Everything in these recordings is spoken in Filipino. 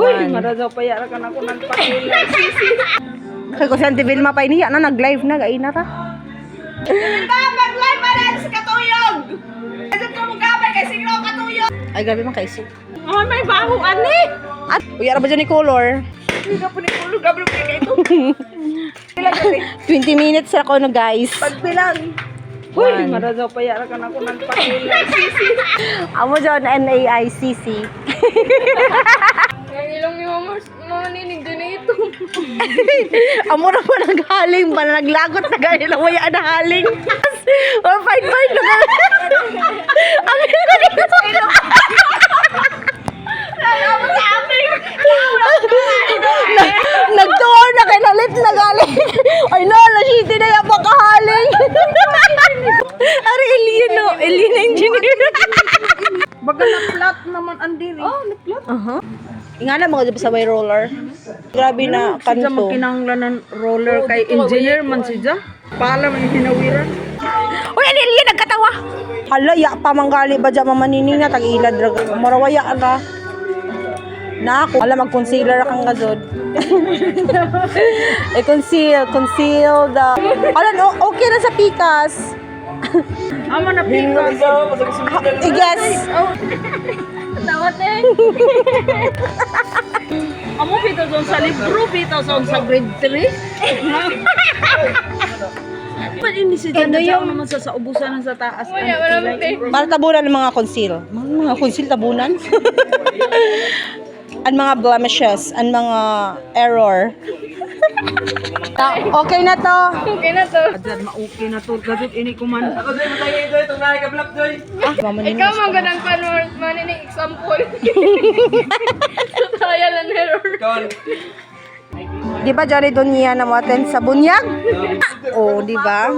Uy, marazaw pa yara ka na ko ng pakila. Kaya ko siyang tibil mapay niya na nag-live na, gaina ta. Mag-live pa rin sa katuyog! Kasi ka mo gabay kasi siglo katuyog! Ay, grabe man kaisip. Oh, may baho, ani! At, uy, ara ba dyan ni color? Hindi ka po ni Kulo, gabay mo kayo ito. Pila gabi. 20 minutes ako na, guys. Pagbilang. Uy, marazaw pa yara ka na ko ng pakila. Amo dyan, NAICC. Ang ilong ni Mama, maninig din ito. Amo na pa naghaling ba? Naglagot na gano'n na waya na haling. Oh, fine na gano'n. Ang ina dito. Nagtuor na kay nalit na galing. Ay no, nasiti na yung pagkahaling. Ari, alien no. Alien engineer. Baga na-flat naman ang diri. Oh, na-flat. Nga na mga sa way roller. Grabe na Sidya kanto. magkinanglan ng roller kay engineer man sidya. Pala may hinawiran. Uy, ano alien nagkatawa? Hala, ya pa manggali ba dyan mamanining na tag-ilad. Marawaya na. Na ako. Hala, mag-concealer akong gazod. Conceal the... Hala, no, okay na sa pikas. Ama na pikas. I guess. Tawat eh. Amo pito zon sa libro, pito zon sa grade 3. Ba't hindi si Jan naman sa ubusan sa taas? Para tabunan ng mga conceal. Mga conceal tabunan. Ang mga blemishes, ang mga error. Okay na to. Okay na to. Adyan, ma-okay na to. Gadot ini kuman. Ako doy, matay ito. Itong nakikablap doy. Ikaw magandang manining example. Trial and error. Di ba Johnny Dunya na mo atin sa bunyag? Oh, di ba?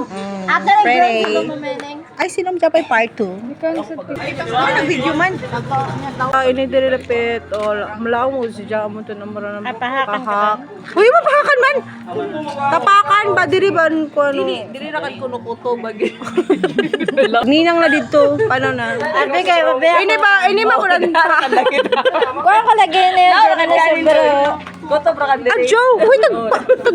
Friday. Ay, sinong dapat part 2? Ay, nag-video man. Ini diri lapit. Malaw mo si Jam mo to namara na. Pahak. Uy, mapahakan man. Tapakan ba diri ban ko ano? Diri ra kan kuno kuto bagi. Ninang na dito. Paano na? Abi kay babe. Ini ba ko lang Kuha ko lagi na yun na sobra. Kuto bra kan diri. Joe, uy,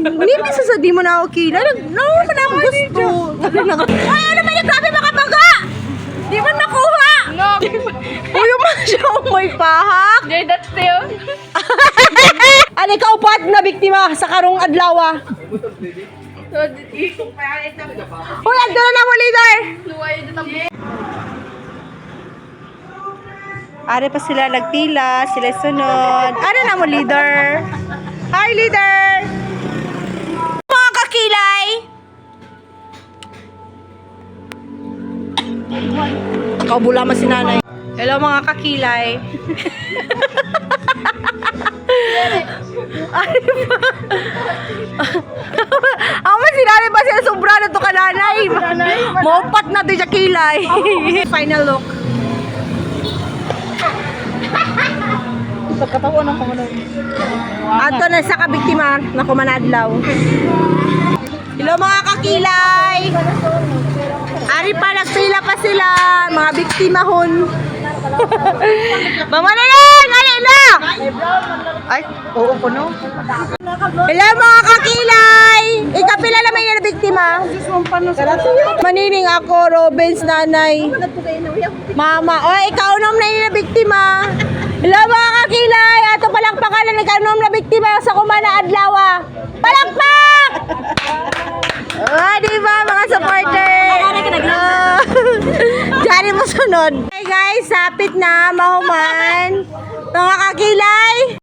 nimi sa di mo na okay. Naman ako gusto. Ay, ano ba yung grabe makabaga? Di ba nakuha? No. Uy, yung siya may pahak. Jay that's still. Ano ikaw pat na biktima sa karong adlaw. So ikong pa ito. Uy, ando na mo leader. Luway dito tabi. Are pa sila nagpila, sila sunod. Ano na mo leader? Hi leader. Mga kakilay. Kaubula man si nanay. Hello mga kakilay. Ako man si nanay ba sila sobra na to ka nanay? Maupat na to siya kilay. Final look. Pagkatawa ng kuno. Ato na sa kabiktima na kumanadlaw. Hello mga kakilay. Ari pa, nagpila pa sila. Mga biktimahon. Mamanalan! Ali na! Ay, oo po no. Hello mga kakilay. Ikapila naman yung biktima. Manining ako, Robins, nanay. Mama, o ikaw nom na yung biktima. Hello mga kakilay. Ato palakpakan na ikaw nom na biktima sa kumana adlaw. Palakpak! Diba mga supporter? Diyan mo sunod. Hey guys, sapit na, mahuman. Mga kakilay.